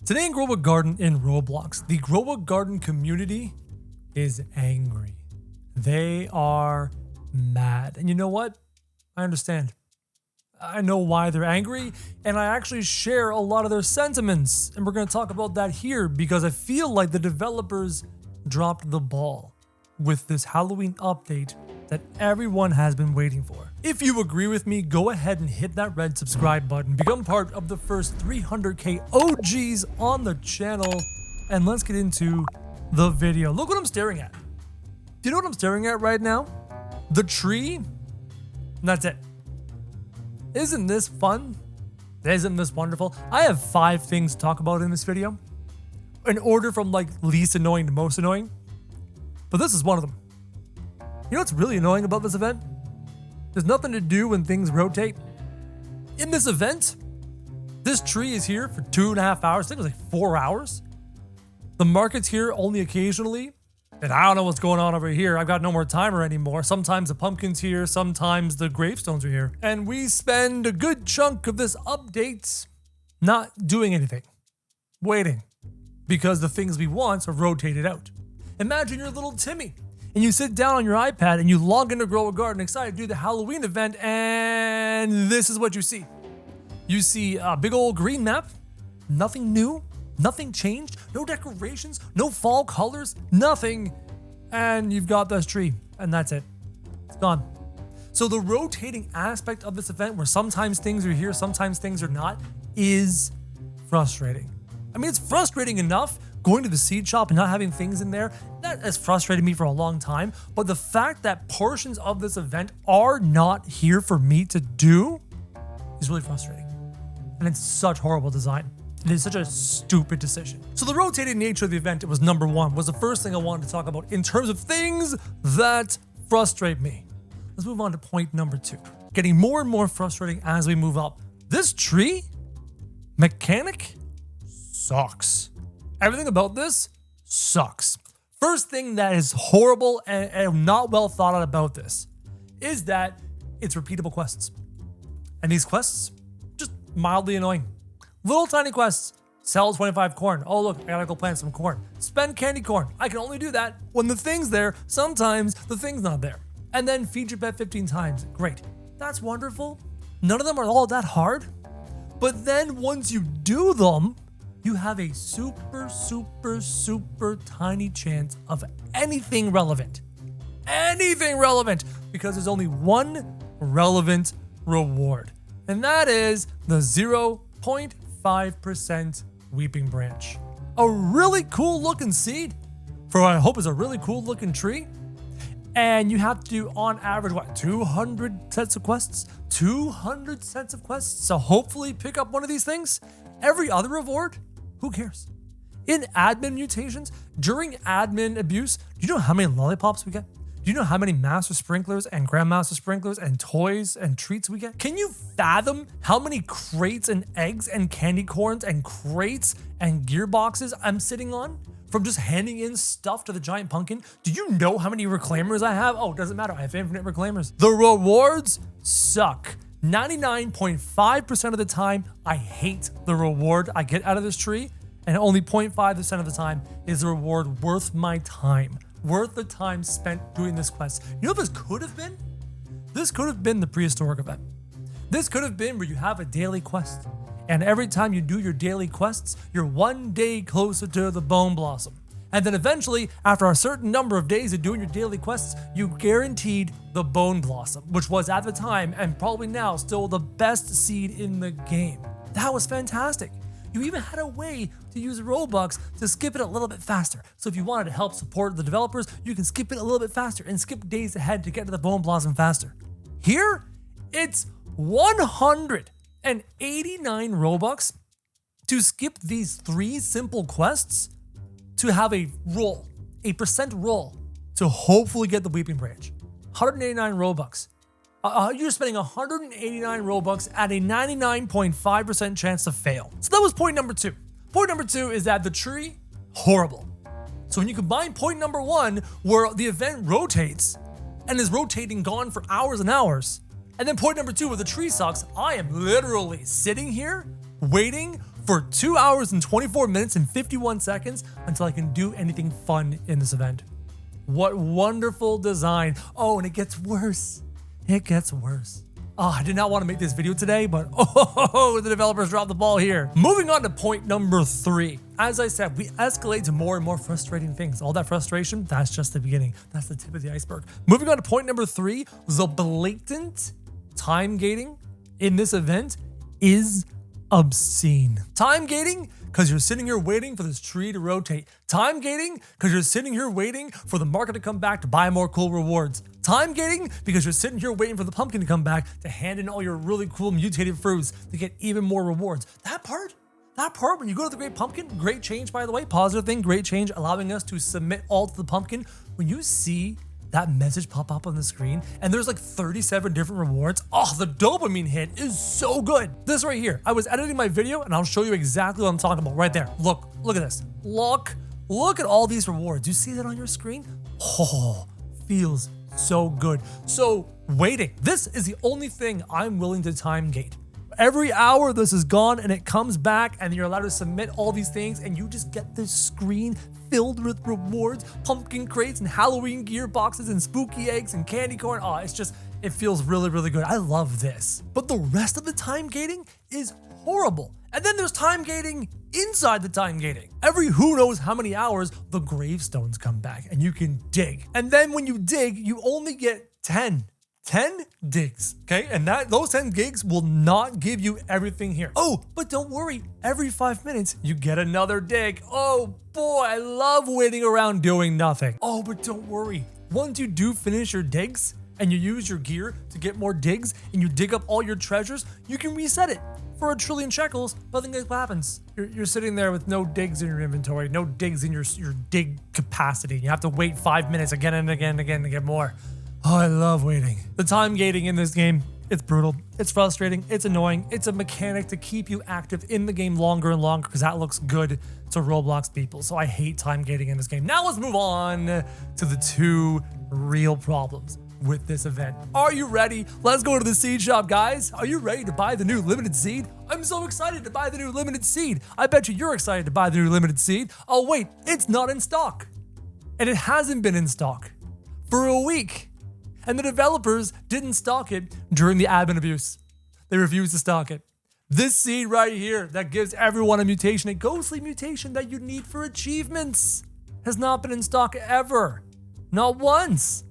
Today in Ghoul Garden in Roblox, the Ghoul Garden community is angry. They are mad. And you know what? I understand. I know why they're angry, and I actually share a lot of their sentiments. And we're going to talk about that here because I feel like the developers dropped the ball with this Halloween update that everyone has been waiting for. If you agree with me, go ahead and hit that red subscribe button. Become part of the first 300k OGs on the channel. And let's get into the video. Look what I'm staring at. Do you know what I'm staring at right now? The tree. And that's it. Isn't this fun? Isn't this wonderful? I have 5 things to talk about in this video, in order from like least annoying to most annoying. But this is one of them. You know what's really annoying about this event? There's nothing to do when things rotate. In this event, this tree is here for 2.5 hours. I think it was like 4 hours. The market's here only occasionally. And I don't know what's going on over here. I've got no more timer anymore. Sometimes the pumpkin's here, sometimes the gravestones are here. And we spend a good chunk of this update not doing anything. Waiting. Because the things we want are rotated out. Imagine you're little Timmy and you sit down on your iPad and you log into Ghoul Garden excited to do the Halloween event, and this is what you see. You see a big old green map, nothing new, nothing changed, no decorations, no fall colors, nothing, and you've got this tree, and that's it. It's gone. So the rotating aspect of this event, where sometimes things are here, sometimes things are not, is frustrating. I mean, it's frustrating enough going to the seed shop and not having things in there. That has frustrated me for a long time. But the fact that portions of this event are not here for me to do is really frustrating. And it's such horrible design. It is such a stupid decision. So the rotating nature of the event, it was number 1, was the first thing I wanted to talk about in terms of things that frustrate me. Let's move on to point number 2. Getting more and more frustrating as we move up. This tree mechanic sucks. Everything about this sucks. First thing that is horrible and not well thought out about this is that it's repeatable quests. And these quests, just mildly annoying. Little tiny quests. Sell 25 corn. Oh look, I gotta go plant some corn. Spend candy corn. I can only do that when the thing's there. Sometimes the thing's not there. And then feed your pet 15 times. Great. That's wonderful. None of them are all that hard. But then once you do them, you have a super tiny chance of anything relevant. Anything relevant, because there's only one relevant reward. And that is the 0.5% weeping branch. A really cool looking seed for what I hope is a really cool looking tree. And you have to do on average, 200 sets of quests? 200 sets of quests. So hopefully pick up one of these things. Every other reward, who cares? In admin mutations, during admin abuse, do you know how many lollipops we get? Do you know how many master sprinklers and grandmaster sprinklers and toys and treats we get? Can you fathom how many crates and eggs and candy corns and crates and gearboxes I'm sitting on from just handing in stuff to the giant pumpkin? Do you know how many reclaimers I have? Oh, it doesn't matter. I have infinite reclaimers. The rewards suck. 99.5% of the time, I hate the reward I get out of this tree, and only 0.5% of the time is the reward worth my time, worth the time spent doing this quest. You know what this could have been? This could have been the prehistoric event. This could have been where you have a daily quest, and every time you do your daily quests, you're one day closer to the bone blossom. And then eventually, after a certain number of days of doing your daily quests, you guaranteed the bone blossom, which was at the time, and probably now, still the best seed in the game. That was fantastic. You even had a way to use Robux to skip it a little bit faster. So if you wanted to help support the developers, you can skip it a little bit faster and skip days ahead to get to the bone blossom faster. Here, it's 189 Robux to skip these 3 simple quests to have a roll, a percent roll, to hopefully get the weeping branch. 189 Robux. You're spending 189 Robux at a 99.5% chance to fail. So that was point number 2. Point number 2 is that the tree, horrible. So when you combine point number 1, where the event rotates and is rotating gone for hours and hours, and then point number 2, where the tree sucks, I am literally sitting here waiting for 2 hours and 24 minutes and 51 seconds until I can do anything fun in this event. What wonderful design. Oh, and it gets worse. It gets worse. Oh, I did not want to make this video today, but oh, the developers dropped the ball here. Moving on to point number 3. As I said, we escalate to more and more frustrating things. All that frustration, that's just the beginning. That's the tip of the iceberg. Moving on to point number 3, the blatant time gating in this event is obscene. Time gating because you're sitting here waiting for this tree to rotate. Time gating because you're sitting here waiting for the market to come back to buy more cool rewards. Time gating because you're sitting here waiting for the pumpkin to come back to hand in all your really cool mutated fruits to get even more rewards. That part when you go to the Great Pumpkin, great change by the way, positive thing, great change, allowing us to submit all to the pumpkin. When you see that message pop up on the screen and there's like 37 different rewards, oh, the dopamine hit is so good. This right here, I was editing my video and I'll show you exactly what I'm talking about right there. Look at this. Look at all these rewards. You see that on your screen? Oh, feels so good. So waiting, this is the only thing I'm willing to time gate. Every hour this is gone and it comes back and you're allowed to submit all these things and you just get this screen filled with rewards, pumpkin crates and Halloween gear boxes and spooky eggs and candy corn. Oh, it feels really, really good. I love this. But the rest of the time gating is horrible. And then there's time gating inside the time gating. Every who knows how many hours, the gravestones come back and you can dig. And then when you dig, you only get 10 digs, okay? And those 10 gigs will not give you everything here. Oh, but don't worry. Every 5 minutes, you get another dig. Oh boy, I love waiting around doing nothing. Oh, but don't worry. Once you do finish your digs and you use your gear to get more digs and you dig up all your treasures, you can reset it for 1 trillion shekels. But then guess what happens? You're sitting there with no digs in your inventory, no digs in your dig capacity. You have to wait 5 minutes again and again and again to get more. Oh, I love waiting. The time gating in this game, it's brutal. It's frustrating. It's annoying. It's a mechanic to keep you active in the game longer and longer because that looks good to Roblox people. So I hate time gating in this game. Now let's move on to the 2 real problems with this event. Are you ready? Let's go to the seed shop, guys. Are you ready to buy the new limited seed? I'm so excited to buy the new limited seed. I bet you're excited to buy the new limited seed. Oh wait, it's not in stock. And it hasn't been in stock for a week. And the developers didn't stock it during the admin abuse. They refused to stock it. This seed right here that gives everyone a mutation, a ghostly mutation that you need for achievements, has not been in stock ever. Not once.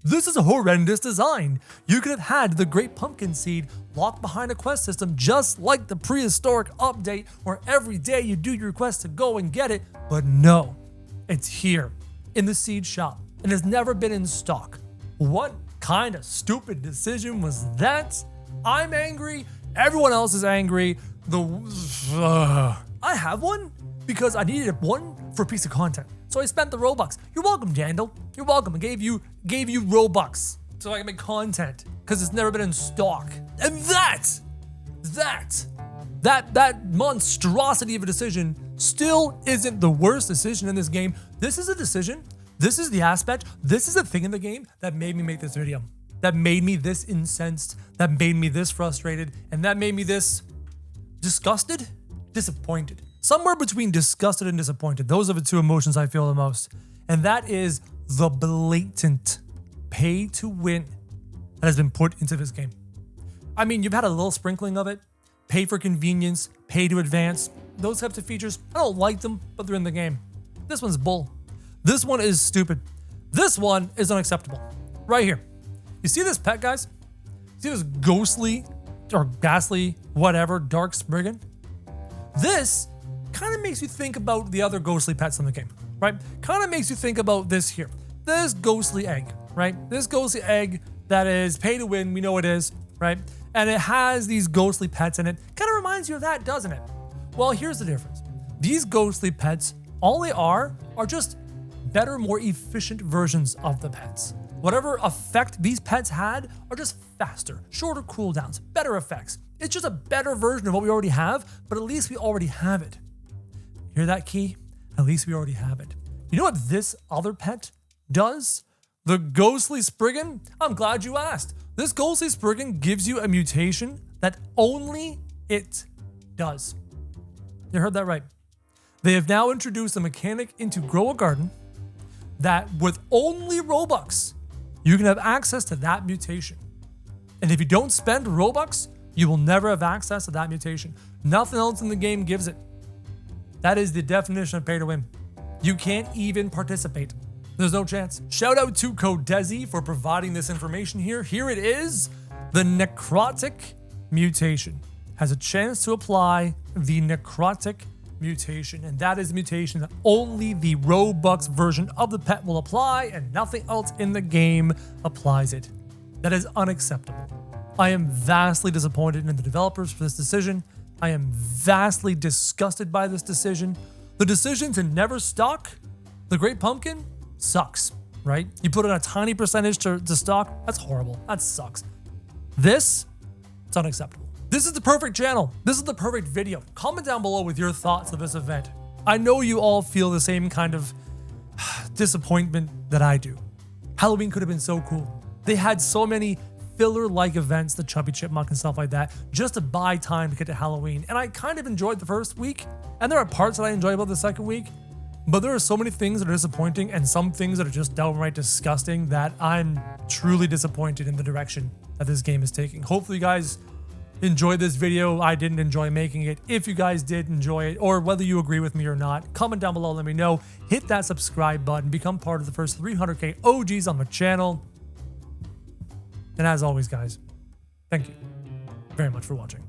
This is a horrendous design. You could have had the Great Pumpkin seed locked behind a quest system just like the prehistoric update where every day you do your quest to go and get it. But no, it's here in the seed shop and has never been in stock. What kind of stupid decision was that? I'm angry. Everyone else is angry. I have one because I needed one for a piece of content. So I spent the Robux. You're welcome, Jandal. You're welcome. I gave you Robux so I can make content because it's never been in stock. And that monstrosity of a decision still isn't the worst decision in this game. This is a decision. This is the aspect, this is the thing in the game that made me make this video. That made me this incensed, that made me this frustrated, and that made me this disgusted, disappointed. Somewhere between disgusted and disappointed. Those are the 2 emotions I feel the most. And that is the blatant pay to win that has been put into this game. I mean, you've had a little sprinkling of it. Pay for convenience, pay to advance. Those types of features, I don't like them, but they're in the game. This one's bull. This one is stupid. This one is unacceptable. Right here. You see this pet, guys? See this ghostly or ghastly, whatever, dark spriggan? This kind of makes you think about the other ghostly pets in the game, right? Kind of makes you think about this here. This ghostly egg, right? This ghostly egg that is pay to win, we know it is, right? And it has these ghostly pets in it. Kind of reminds you of that, doesn't it? Well, here's the difference. These ghostly pets, all they are just better, more efficient versions of the pets. Whatever effect these pets had are just faster, shorter cooldowns, better effects. It's just a better version of what we already have, but at least we already have it. Hear that, Key? At least we already have it. You know what this other pet does? The ghostly spriggan? I'm glad you asked. This ghostly spriggan gives you a mutation that only it does. You heard that right. They have now introduced a mechanic into Grow a Garden that with only Robux, you can have access to that mutation. And if you don't spend Robux, you will never have access to that mutation. Nothing else in the game gives it. That is the definition of pay to win. You can't even participate. There's no chance. Shout out to Codezi for providing this information here. Here it is. The necrotic mutation has a chance to apply the necrotic mutation, and that is a mutation that only the Robux version of the pet will apply, and nothing else in the game applies it. That is unacceptable. I am vastly disappointed in the developers for this decision. I am vastly disgusted by this decision. The decision to never stock the Great Pumpkin sucks, right? You put in a tiny percentage to stock, that's horrible. That sucks. This, it's unacceptable. This is the perfect channel. This is the perfect video. Comment down below with your thoughts of this event. I know you all feel the same kind of disappointment that I do. Halloween could have been so cool. They had so many filler-like events, the Chubby Chipmunk and stuff like that, just to buy time to get to Halloween. And I kind of enjoyed the first week, and there are parts that I enjoy about the second week, but there are so many things that are disappointing and some things that are just downright disgusting that I'm truly disappointed in the direction that this game is taking. Hopefully you guys enjoyed this video. I didn't enjoy making it. If you guys did enjoy it, or whether you agree with me or not, comment down below, let me know. Hit that subscribe button, become part of the first 300k OGs on the channel. And as always, guys, thank you very much for watching.